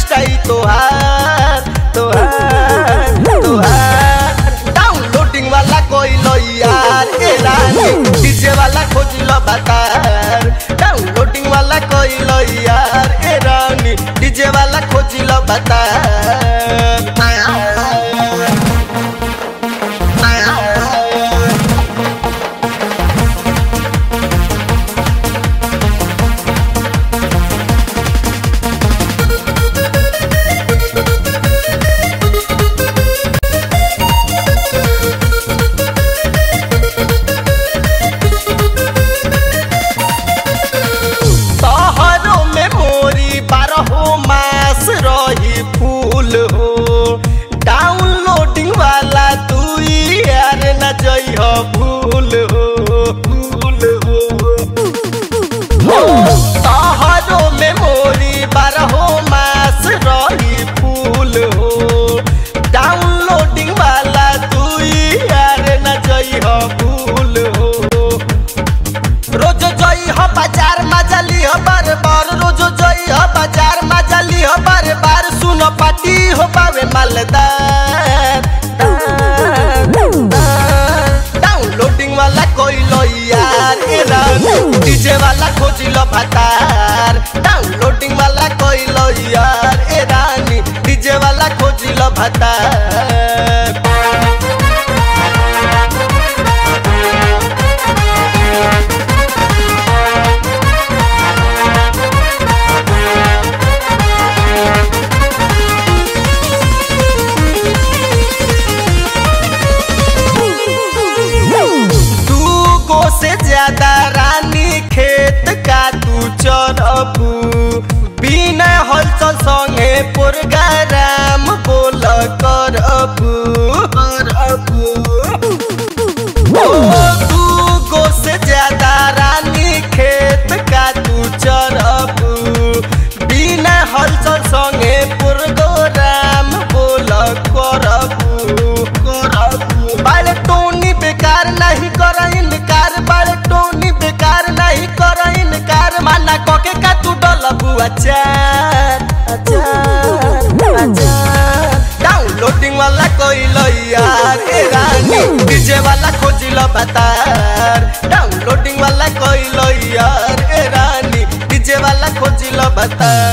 style तोहार तोहार तोहार डाउनलोडिंग वाला कोई लो यार ए रानी डीजे वाला खोज लो बतार डाउनलोडिंग वाला कोई लो यार ए रानी डीजे वाला खोज लो बतार फूल हो डाउनलोडिंग वाला तू यार न जई हो भूल हो तोहरो मेमोरी 12 मास रही फूल हो डाउनलोडिंग वाला तू यार न जई हो भूल हो रोज जई हो बाजार मजा ली हो बार बार रोज जई हो बाजार मजा ली हो बार बार सुनो पार्टी हो पावे मालदार डाउनलोडिंग वाला कोई लो यार ए रानी डीजे वाला खोज लो भतार डाउनलोडिंग वाला कोई लो यार ए रानी डीजे वाला खोज लो भतार से ज्यादा रानी खेत का तू चरबू बिना हलचल संगे प्रोग्राम बोल करबू तू गो से ज्यादा रानी खेत का तू चरबू बिना हलचल संगे प्रोग्राम बोल करबू बाल टोनी बेकार नहीं कर इनकार बाल टोनी बेकार नहीं कर इनकार माना कोके का तू डलबू अचार डाउनलोडिंग वाला कोई लो यार ए रानी डीजे वाला खोज लो बतार डाउनलोडिंग वाला कोई लो यार ए रानी डीजे वाला खोज लो बतार